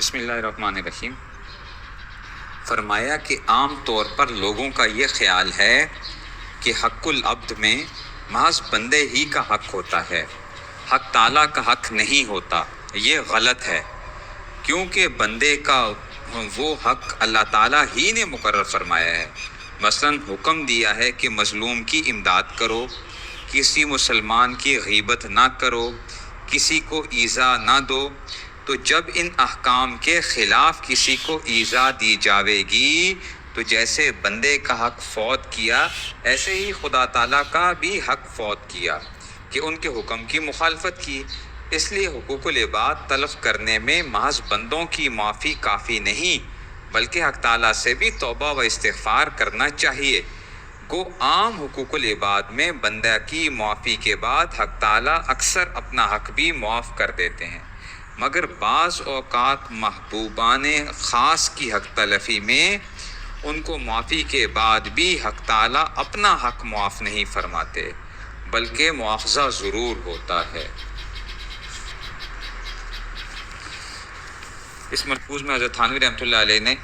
بسم اللہ الرحمن الرحیم۔ فرمایا کہ عام طور پر لوگوں کا یہ خیال ہے کہ حق العبد میں محض بندے ہی کا حق ہوتا ہے، حق تعالیٰ کا حق نہیں ہوتا۔ یہ غلط ہے، کیونکہ بندے کا وہ حق اللہ تعالیٰ ہی نے مقرر فرمایا ہے۔ مثلاً حکم دیا ہے کہ مظلوم کی امداد کرو، کسی مسلمان کی غیبت نہ کرو، کسی کو ایذا نہ دو۔ تو جب ان احکام کے خلاف کسی کو ایذا دی جاوے گی تو جیسے بندے کا حق فوت کیا، ایسے ہی خدا تعالیٰ کا بھی حق فوت کیا کہ ان کے حکم کی مخالفت کی۔ اس لیے حقوق العباد تلف کرنے میں محض بندوں کی معافی کافی نہیں، بلکہ حق تعالیٰ سے بھی توبہ و استغفار کرنا چاہیے۔ گو عام حقوق العباد میں بندہ کی معافی کے بعد حق تعالیٰ اکثر اپنا حق بھی معاف کر دیتے ہیں، مگر بعض اوقات محبوبان خاص کی حق تلفی میں ان کو معافی کے بعد بھی حق تعالیٰ اپنا حق معاف نہیں فرماتے، بلکہ مواخذہ ضرور ہوتا ہے۔ اس ملفوظ میں حضرت تھانوی رحمۃ اللہ علیہ نے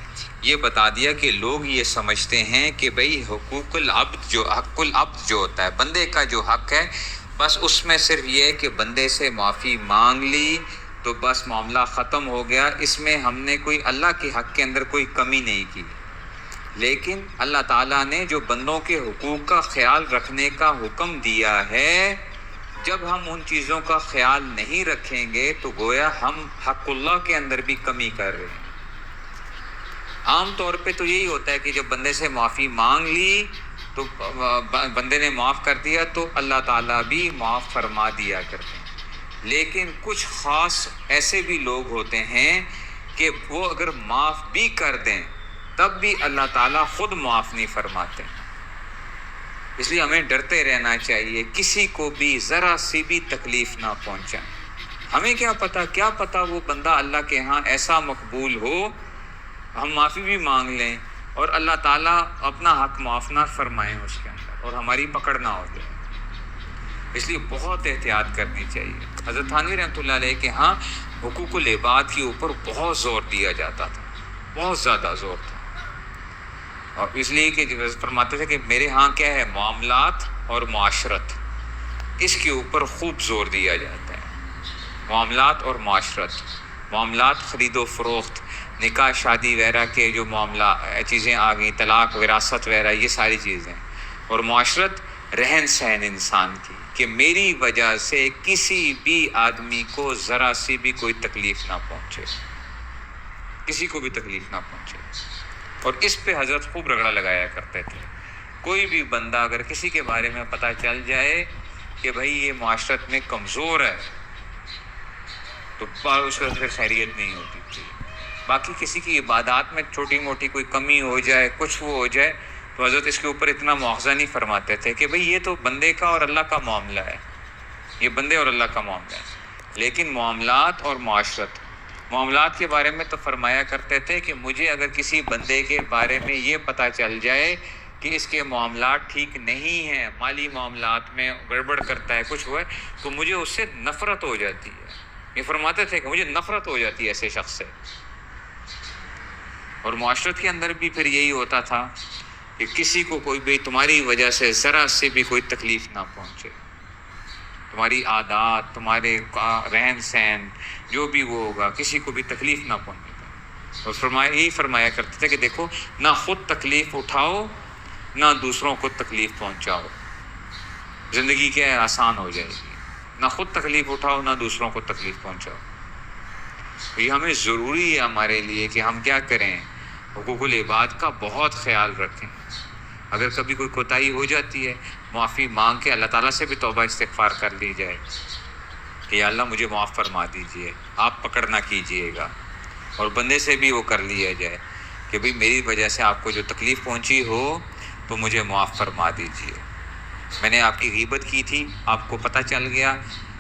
یہ بتا دیا کہ لوگ یہ سمجھتے ہیں کہ بھئی حقوق العبد حق العبد جو ہوتا ہے، بندے کا جو حق ہے، بس اس میں صرف یہ ہے کہ بندے سے معافی مانگ لی تو بس معاملہ ختم ہو گیا، اس میں ہم نے کوئی اللہ کے حق کے اندر کوئی کمی نہیں کی۔ لیکن اللہ تعالیٰ نے جو بندوں کے حقوق کا خیال رکھنے کا حکم دیا ہے، جب ہم ان چیزوں کا خیال نہیں رکھیں گے تو گویا ہم حق اللہ کے اندر بھی کمی کر رہے ہیں۔ عام طور پہ تو یہی ہوتا ہے کہ جب بندے سے معافی مانگ لی تو بندے نے معاف کر دیا تو اللہ تعالیٰ بھی معاف فرما دیا کرتے ہیں۔ لیکن کچھ خاص ایسے بھی لوگ ہوتے ہیں کہ وہ اگر معاف بھی کر دیں تب بھی اللہ تعالیٰ خود معاف نہیں فرماتے۔ اس لیے ہمیں ڈرتے رہنا چاہیے، کسی کو بھی ذرا سی بھی تکلیف نہ پہنچائیں۔ ہمیں کیا پتہ وہ بندہ اللہ کے ہاں ایسا مقبول ہو، ہم معافی بھی مانگ لیں اور اللہ تعالیٰ اپنا حق معاف نہ فرمائیں اس کے اندر اور ہماری پکڑ نہ ہو جائے۔ اس لیے بہت احتیاط کرنی چاہیے۔ حضرت تھانوی رحمۃ اللہ علیہ کے ہاں حقوق العباد کے اوپر بہت زور دیا جاتا تھا، بہت زیادہ زور تھا، اور اس لیے کہ فرماتے تھے کہ میرے ہاں کیا ہے، معاملات اور معاشرت، اس کے اوپر خوب زور دیا جاتا ہے۔ معاملات اور معاملات خرید و فروخت، نکاح شادی وغیرہ کے جو معاملہ چیزیں آ گئیں، طلاق وراثت وغیرہ، یہ ساری چیزیں، اور معاشرت رہن سہن انسان کی، کہ میری وجہ سے کسی بھی آدمی کو ذرا سی بھی کوئی تکلیف نہ پہنچے، کسی کو بھی تکلیف نہ پہنچے۔ اور اس پہ حضرت خوب رگڑا لگایا کرتے تھے۔ کوئی بھی بندہ اگر کسی کے بارے میں پتہ چل جائے کہ بھئی یہ معاشرت میں کمزور ہے تو اس کا پھر خیریت نہیں ہوتی تھی۔ باقی کسی کی عبادات میں چھوٹی موٹی کوئی کمی ہو جائے، کچھ وہ ہو جائے تو حضرت اس کے اوپر اتنا مواخذہ نہیں فرماتے تھے کہ بھئی یہ تو بندے کا اور اللہ کا معاملہ ہے، یہ بندے اور اللہ کا معاملہ ہے۔ لیکن معاملات اور معاملات کے بارے میں تو فرمایا کرتے تھے کہ مجھے اگر کسی بندے کے بارے میں یہ پتہ چل جائے کہ اس کے معاملات ٹھیک نہیں ہیں، مالی معاملات میں گڑبڑ کرتا ہے، کچھ ہوا ہے، تو مجھے اس سے نفرت ہو جاتی ہے۔ یہ فرماتے تھے کہ مجھے نفرت ہو جاتی ہے ایسے شخص سے۔ اور معاشرت کے اندر بھی پھر یہی ہوتا تھا کہ کسی کو کوئی بھی تمہاری وجہ سے ذرا سے بھی کوئی تکلیف نہ پہنچے، تمہاری عادات، تمہارے رہن سہن جو بھی وہ ہوگا، کسی کو بھی تکلیف نہ پہنچے گا۔ اور یہی فرمایا کرتے تھے کہ دیکھو، نہ خود تکلیف اٹھاؤ نہ دوسروں کو تکلیف پہنچاؤ، زندگی کیا ہے، آسان ہو جائے گی۔ نہ خود تکلیف اٹھاؤ نہ دوسروں کو تکلیف پہنچاؤ۔ یہ ہمیں ضروری ہے ہمارے لیے کہ ہم کیا کریں، حقوق العباد کا بہت خیال رکھیں۔ اگر کبھی کوئی کوتاہی ہو جاتی ہے، معافی مانگ کے اللہ تعالیٰ سے بھی توبہ استغفار کر لی جائے کہ یا اللہ مجھے معاف فرما دیجئے، آپ پکڑ نہ کیجئے گا، اور بندے سے بھی وہ کر لیا جائے کہ بھئی میری وجہ سے آپ کو جو تکلیف پہنچی ہو تو مجھے معاف فرما دیجئے۔ میں نے آپ کی غیبت کی تھی، آپ کو پتہ چل گیا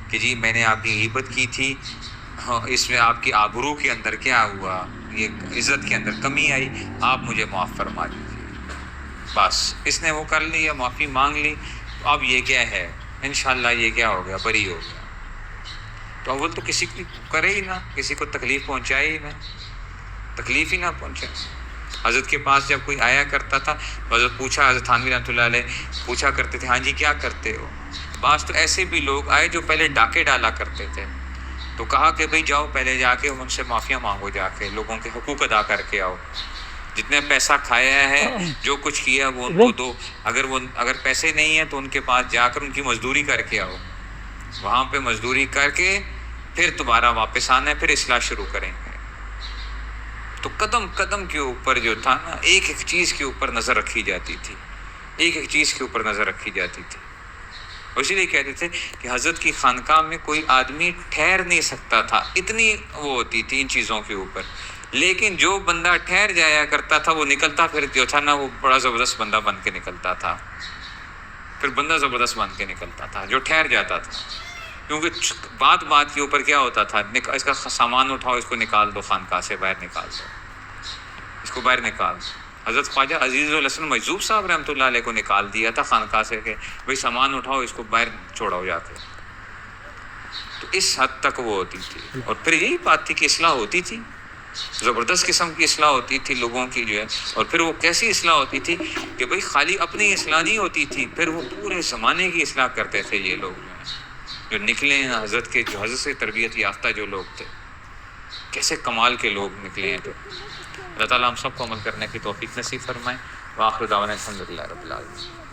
کہ جی میں نے آپ کی غیبت کی تھی، اس میں آپ کی آبرو کے اندر کیا ہوا، یہ عزت کے اندر کمی آئی، آپ مجھے معاف فرما دیجئے۔ بس اس نے وہ کر لیا، معافی مانگ لی، اب یہ کیا ہے، انشاءاللہ یہ کیا ہو گیا، بری ہو گیا۔ تو اول تو کسی کی کرے ہی نہ، کسی کو تکلیف پہنچائے ہی نہ، تکلیف ہی نہ پہنچائے. حضرت کے پاس جب کوئی آیا کرتا تھا، حضرت پوچھا، حضرت تھانوی رحمۃ اللہ علیہ پوچھا کرتے تھے ہاں جی کیا کرتے ہو. بعض تو ایسے بھی لوگ آئے جو پہلے ڈاکے ڈالا کرتے تھے، تو کہا کہ بھئی جاؤ پہلے جا کے ان سے معافیاں مانگو، جا کے لوگوں کے حقوق ادا کر کے آؤ، جتنے پیسہ کھایا ہے جو کچھ کیا وہ ان کو دو، اگر پیسے نہیں ہیں تو ان کے پاس جا کر ان کی مزدوری کر کے آؤ، وہاں پہ مزدوری کر کے پھر دوبارہ واپس آنا ہے، پھر اصلاح شروع کریں گے. تو قدم قدم کے اوپر جو تھا نا، ایک ایک چیز کے اوپر نظر رکھی جاتی تھی، ایک ایک چیز کے اوپر نظر رکھی جاتی تھی. اسی لیے کہتے تھے کہ حضرت کی خانقاہ میں کوئی آدمی ٹھہر نہیں سکتا تھا، اتنی وہ ہوتی تھی ان چیزوں کے اوپر. لیکن جو بندہ ٹھہر جایا کرتا تھا وہ نکلتا پھر جو تھا نا وہ بڑا زبردست بندہ بن کے نکلتا تھا، پھر بندہ زبردست بن کے نکلتا تھا جو ٹھہر جاتا تھا. کیونکہ بات بات کے اوپر کیا ہوتا تھا، اس کا سامان اٹھاؤ، اس کو نکال دو خانقاہ سے، باہر نکال دو، اس کو باہر نکال دو. حضرت خواجہ عزیز الحسن مجذوب صاحب رحمۃ اللہ علیہ کو نکال دیا تھا خانقاہ سے کہ بھئی سامان اٹھاؤ، اس کو باہر چھوڑاؤ جا کے. تو اس حد تک وہ ہوتی تھی. اور پھر یہی بات تھی کہ اصلاح ہوتی تھی، زبردست قسم کی اصلاح ہوتی تھی لوگوں کی جو ہے. اور پھر وہ کیسی اصلاح ہوتی تھی کہ بھئی خالی اپنی اصلاح نہیں ہوتی تھی، پھر وہ پورے زمانے کی اصلاح کرتے تھے. یہ لوگ جو ہیں جو نکلے ہیں حضرت کے، جو حضرت سے تربیت یافتہ جو لوگ تھے، کیسے کمال کے لوگ نکلے ہیں. تو اللہ تعالیٰ ہم سب کو عمل کرنے کی توفیق نصیب فرمائے. وآخر دعوانا الحمدللہ رب العالمین.